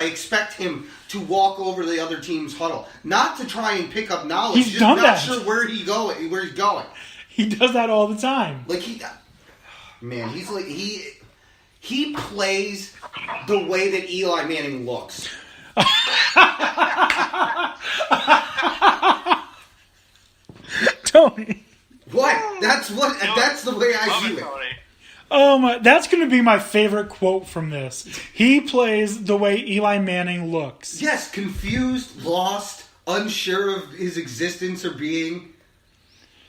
I expect him to walk over the other team's huddle, not to try and pick up knowledge. He's just done not that. sure where he's going. He does that all the time. Like he's like he plays the way that Eli Manning looks. Tony. What? That's the way I view it. Oh my! That's going to be my favorite quote from this. He plays the way Eli Manning looks. Yes, confused, lost, unsure of his existence or being.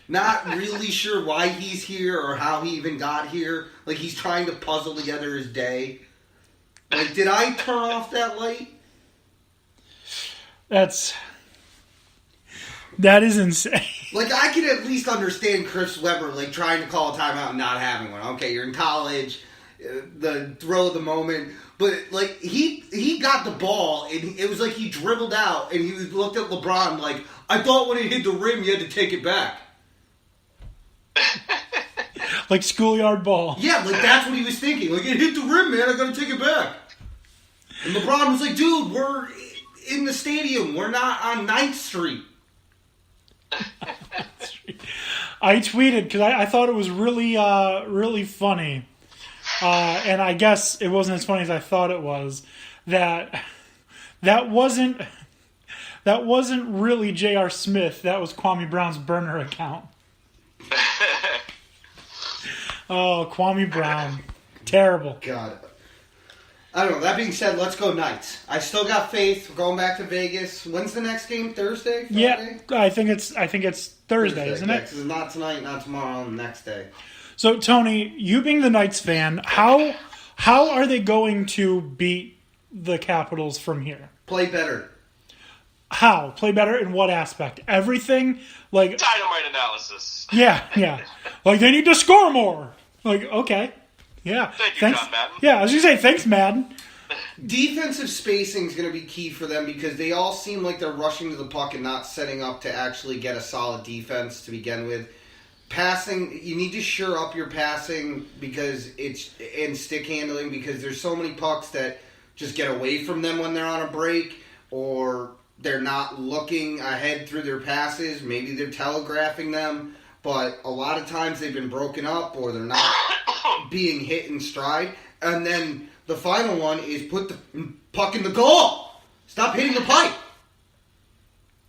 Not really sure why he's here or how he even got here. Like, he's trying to puzzle together his day. Like, did I turn off that light? That is insane. Like, I can at least understand Chris Webber, like, trying to call a timeout and not having one. Okay, you're in college, the throw of the moment. But, like, he got the ball, and it was like he dribbled out, and he looked at LeBron like, I thought when it hit the rim, you had to take it back. Like schoolyard ball. Yeah, like, that's what he was thinking. Like, it hit the rim, man, I gotta take it back. And LeBron was like, dude, we're in the stadium. We're not on 9th Street. I tweeted because I thought it was really, really funny, and I guess it wasn't as funny as I thought it was. That wasn't really J.R. Smith. That was Kwame Brown's burner account. Oh, Kwame Brown, terrible. God. I don't know. That being said, let's go Knights. I still got faith. We're going back to Vegas. When's the next game? Thursday? Friday? Yeah, I think it's Thursday, isn't it? Yeah, 'cause it's not tonight, not tomorrow, the next day. So, Tony, you being the Knights fan, how are they going to beat the Capitals from here? Play better. How? Play better in what aspect? Everything? Like dynamite analysis. Yeah. Like, they need to score more. Like, okay. Yeah. Thanks, John Madden. Yeah, I was going to say, thanks, Madden. Defensive spacing is going to be key for them because they all seem like they're rushing to the puck and not setting up to actually get a solid defense to begin with. Passing, you need to shore up your passing and stick handling because there's so many pucks that just get away from them when they're on a break or they're not looking ahead through their passes. Maybe they're telegraphing them, but a lot of times they've been broken up or they're not being hit in stride. And then the final one is put the puck in the goal. Stop hitting the pipe.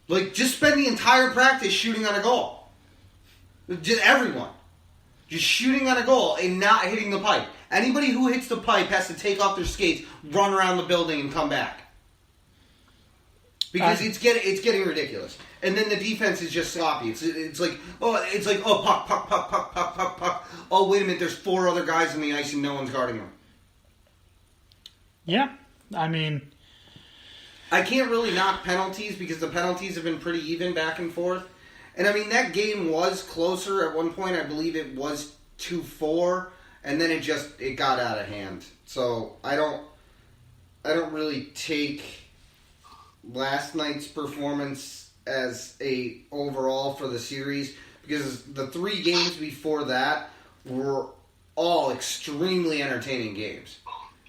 Like, just spend the entire practice shooting on a goal. Just everyone. Just shooting on a goal and not hitting the pipe. Anybody who hits the pipe has to take off their skates, run around the building, and come back. Because it's getting ridiculous. And then the defense is just sloppy. It's like puck. Oh, wait a minute, there's 4 other guys on the ice and no one's guarding them. Yeah, I mean, I can't really knock penalties because the penalties have been pretty even back and forth. And I mean, that game was closer at one point. I believe it was 2-4, and then it got out of hand. So I don't really take last night's performance as a overall for the series because the 3 games before that were all extremely entertaining games.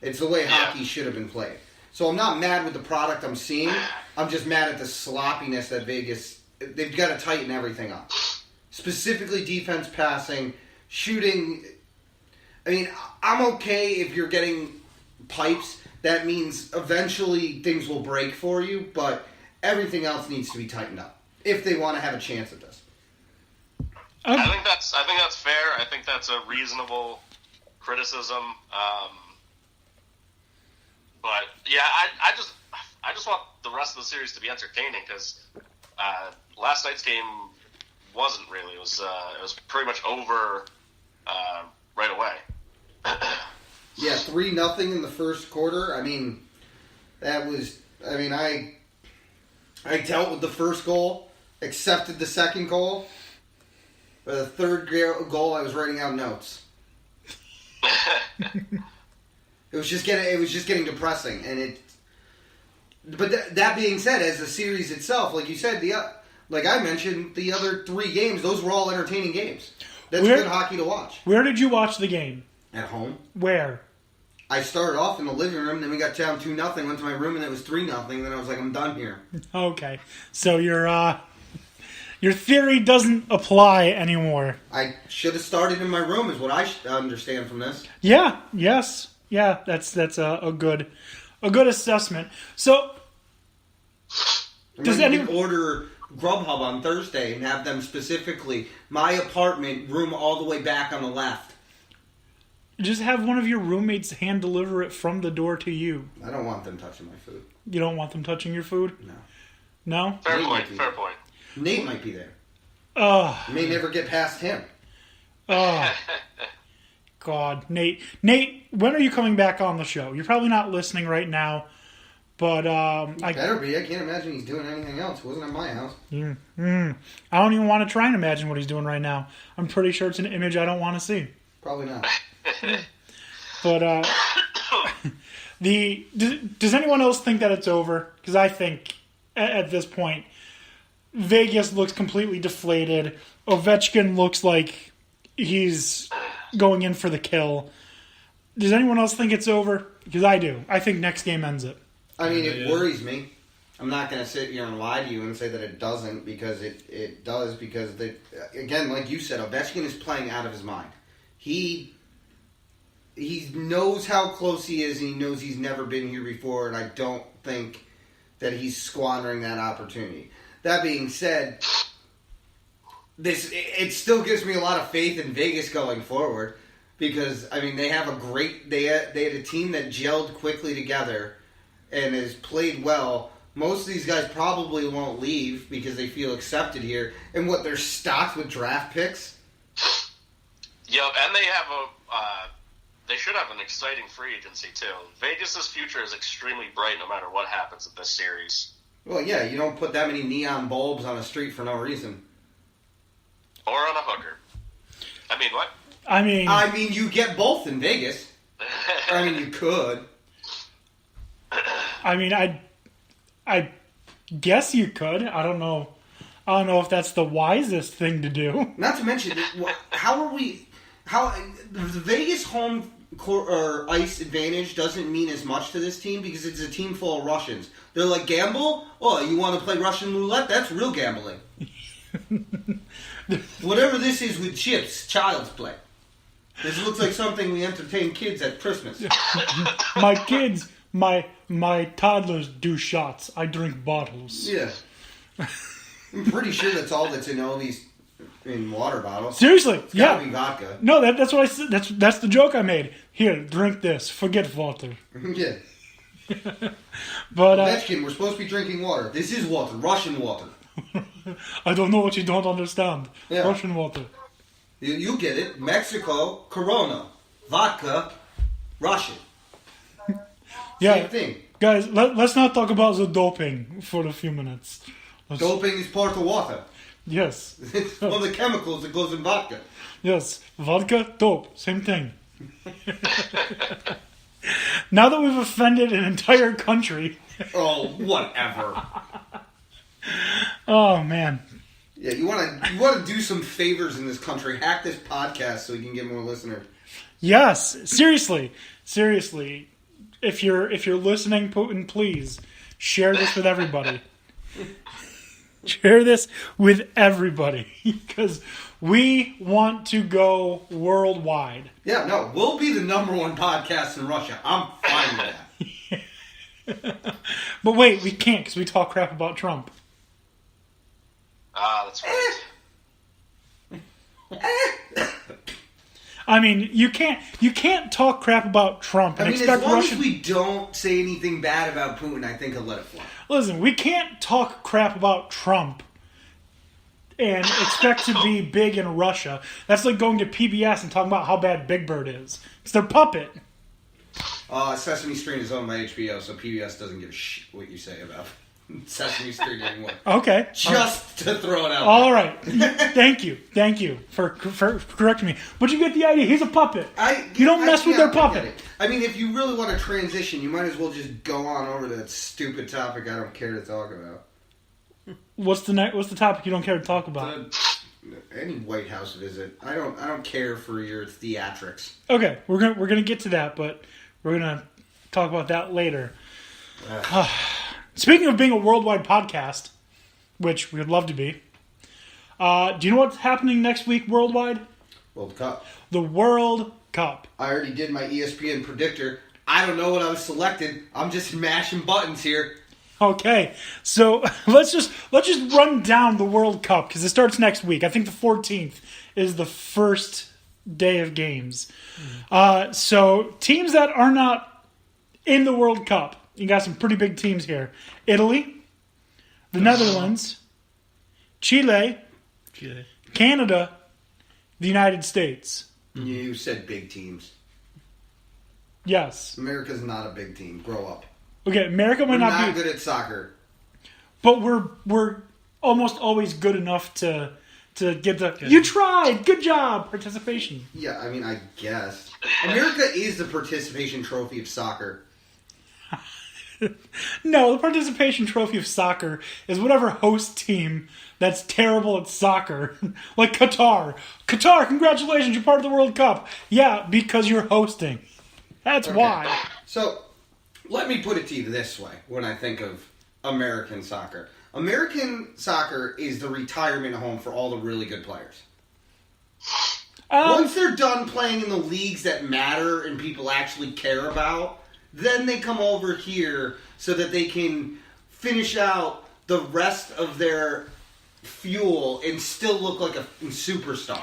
It's the way hockey should have been played. So I'm not mad with the product I'm seeing. I'm just mad at the sloppiness that Vegas... They've got to tighten everything up. Specifically defense, passing, shooting. I mean, I'm okay if you're getting pipes. That means eventually things will break for you, but everything else needs to be tightened up if they want to have a chance at this. I think that's fair. I think that's a reasonable criticism. But yeah, I just want the rest of the series to be entertaining because last night's game wasn't really. It was pretty much over right away. Yeah, 3-0 in the first quarter. I mean, that was. I mean, I dealt with the first goal, accepted the second goal. For the third goal, I was writing out notes. It was just getting depressing, and But that being said, as the series itself, like you said, like I mentioned, the other 3 games, those were all entertaining games. That's good hockey to watch. Where did you watch the game? At home. Where? I started off in the living room, then we got down 2-0, went to my room, and it was 3-0. Then I was like, I'm done here. Okay, so your theory doesn't apply anymore. I should have started in my room, is what I understand from this. Yeah. Yes. Yeah. That's a good assessment. So, does anyone order Grubhub on Thursday and have them specifically my apartment room all the way back on the left? just have one of your roommates hand deliver it from the door to you? I don't want them touching my food. You don't want them touching your food? No. No? Fair point. Nate might be there. Oh. You may never get past him. Oh. God, Nate, when are you coming back on the show? You're probably not listening right now, but I better be. I can't imagine he's doing anything else. It wasn't at my house. I don't even want to try and imagine what he's doing right now. I'm pretty sure it's an image I don't want to see. Probably not. But does anyone else think that it's over? Because I think at this point, Vegas looks completely deflated. Ovechkin looks like he's going in for the kill. Does anyone else think it's over? Because I do. I think next game ends it. I mean, it worries me. I'm not going to sit here and lie to you and say that it doesn't, because it does. Because, again, like you said, Ovechkin is playing out of his mind. He knows how close he is, and he knows he's never been here before, and I don't think that he's squandering that opportunity. That being said, it still gives me a lot of faith in Vegas going forward, because I mean they have they had a team that gelled quickly together and has played well. Most of these guys probably won't leave because they feel accepted here, and they're stocked with draft picks. Yep, and they have they should have an exciting free agency too. Vegas's future is extremely bright no matter what happens in this series. Well, yeah, you don't put that many neon bulbs on a street for no reason. Or on a hooker. I mean, what? I mean, you get both in Vegas. I mean, you could. I mean, I guess you could. I don't know if that's the wisest thing to do. Not to mention, the Vegas home court or ice advantage doesn't mean as much to this team because it's a team full of Russians. They're like, gamble? Oh, you want to play Russian roulette? That's real gambling. Whatever this is with chips, child's play. This looks like something we entertain kids at Christmas. My kids, my toddlers do shots. I drink bottles. Yeah. I'm pretty sure that's all that's in all these in water bottles. Seriously, it's gotta be vodka. No, that's what I said. That's the joke I made. Here, drink this. Forget water. Yeah. But Ovechkin, we're supposed to be drinking water. This is water, Russian water. I don't know what you don't understand. Yeah. Russian water. You get it. Mexico, Corona. Vodka, Russian. Yeah. Same thing. Guys, let's not talk about the doping for a few minutes. Doping is part of water. Yes. It's one of the chemicals that goes in vodka. Yes. Vodka, dope. Same thing. Now that we've offended an entire country. Oh, whatever. Oh, man. Yeah, you want to do some favors in this country. Hack this podcast so we can get more listeners. Yes. Seriously. If you're listening, Putin, please share this with everybody. Share this with everybody because we want to go worldwide. Yeah, no, we'll be the #1 podcast in Russia. I'm fine with that. But wait, we can't because we talk crap about Trump. That's right. I mean, you can't talk crap about Trump and expect as long Russian... as we don't say anything bad about Putin, I think I'll let it fly. Listen, we can't talk crap about Trump and expect to be big in Russia. That's like going to PBS and talking about how bad Big Bird is. It's their puppet. Sesame Street is owned by HBO, so PBS doesn't give a shit what you say about Sesame Street anymore. Okay. Just to throw it out there. All right. Thank you for correcting me. But you get the idea. He's a puppet. You don't mess with their puppet. I mean, if you really want to transition, you might as well just go on over to that stupid topic I don't care to talk about. What's the topic you don't care to talk about? Any White House visit. I don't care for your theatrics. Okay, we're gonna get to that, but We're going to talk about that later. Speaking of being a worldwide podcast, which we would love to be, do you know what's happening next week worldwide? World Cup. The World Cup. I already did my ESPN predictor. I don't know what I was selecting. I'm just mashing buttons here. Okay, so let's just run down the World Cup because it starts next week. I think the 14th is the first day of games. So teams that are not in the World Cup, you got some pretty big teams here: Italy, the Netherlands, Chile, Canada, the United States. You said big teams. Yes. America's not a big team. Grow up. Okay, America might We're not not be good at soccer. but we're almost always good enough to get the you tried, good job participation. Yeah, I mean, I guess. America is the participation trophy of soccer. No, the participation trophy of soccer is whatever host team that's terrible at soccer. Like Qatar. Qatar, congratulations, you're part of the World Cup. Yeah, because you're hosting. That's why. So, let me put it to you this way when I think of American soccer. American soccer is the retirement home for all the really good players. Once they're done playing in the leagues that matter and people actually care about, then they come over here so that they can finish out the rest of their fuel and still look like a superstar.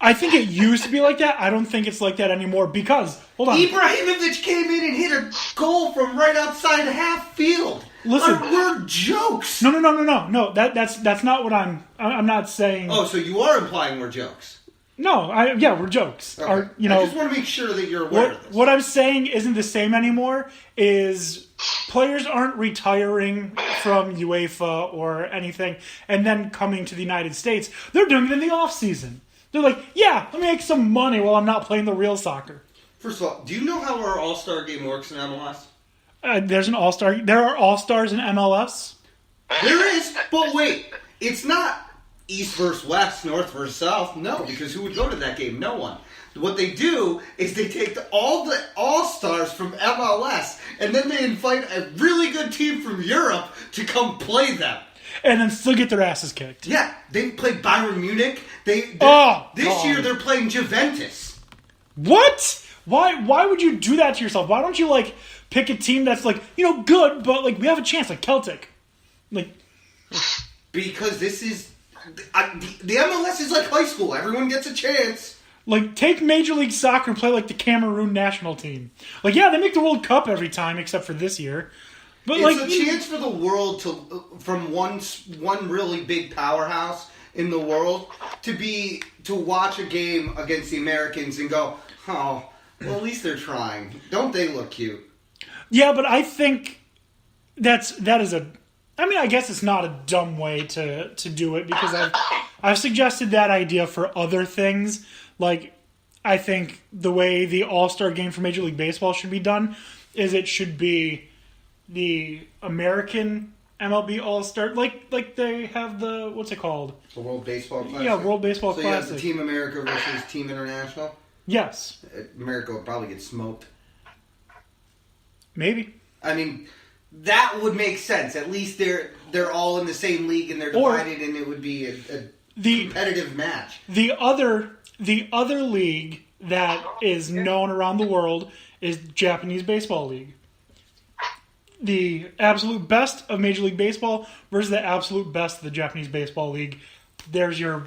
I think it used to be like that. I don't think it's like that anymore because, hold on. Ibrahimovic came in and hit a goal from right outside half field. Listen. We're jokes. No. That's not what I'm not saying. Oh, so you are implying we're jokes. No, we're jokes. Okay. I just want to make sure that you're aware of this. What I'm saying isn't the same anymore. Is players aren't retiring from UEFA or anything and then coming to the United States. They're doing it in the off season. They're like, yeah, let me make some money while I'm not playing the real soccer. First of all, do you know how our All-Star game works in MLS? There's an All-Star. There are All-Stars in MLS. There is, but wait, it's not East versus West, North versus South. No, because who would go to that game? No one. What they do is they take all the All-Stars from MLS and then they invite a really good team from Europe to come play them. And then still get their asses kicked. Yeah, they played Bayern Munich. This year they're playing Juventus. What? Why would you do that to yourself? Why don't you pick a team that's good, but we have a chance, like Celtic, because this is the MLS is like high school. Everyone gets a chance. Take Major League Soccer and play the Cameroon national team. Yeah, they make the World Cup every time except for this year. But it's a chance for the world from one really big powerhouse in the world to watch a game against the Americans and go, oh, well, at least they're trying. Don't they look cute? Yeah, but I think that is I guess it's not a dumb way to do it because I've suggested that idea for other things. I think the way the All-Star game for Major League Baseball should be done is it should be the American MLB All-Star, like they have the, what's it called? The World Baseball Classic? Yeah, World Baseball Classic. Classic. So you have the Team America versus Team International? Yes. America would probably get smoked. Maybe. I mean, that would make sense. At least they're all in the same league and they're divided and it would be a competitive match. The other league that is known around the world is Japanese Baseball League. The absolute best of Major League Baseball versus the absolute best of the Japanese Baseball League. There's your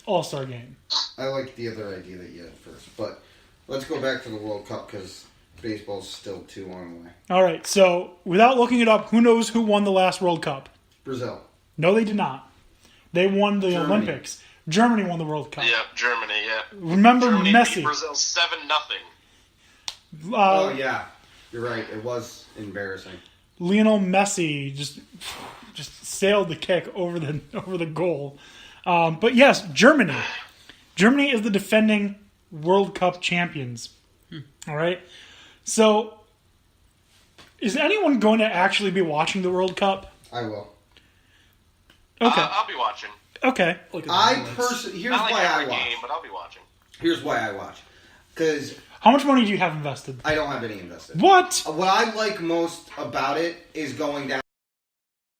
All-Star game. I like the other idea that you had first, but let's go back to the World Cup because baseball's still too long away. All right, so without looking it up, who knows who won the last World Cup? Brazil. No, they did not. They won the Olympics. Germany won the World Cup. Yeah, Germany, yeah. Remember Germany Messi. beat Brazil 7-0. Oh, yeah. You're right. It was embarrassing. Lionel Messi just sailed the kick over the goal. But yes, Germany. Germany is the defending World Cup champions. All right? So, is anyone going to actually be watching the World Cup? I will. Okay. I'll be watching. Okay. I personally... Here's Not why I every watch. game, but I'll be watching. Here's why I watch. Because How much money do you have invested? I don't have any invested. What? What I like most about it is going down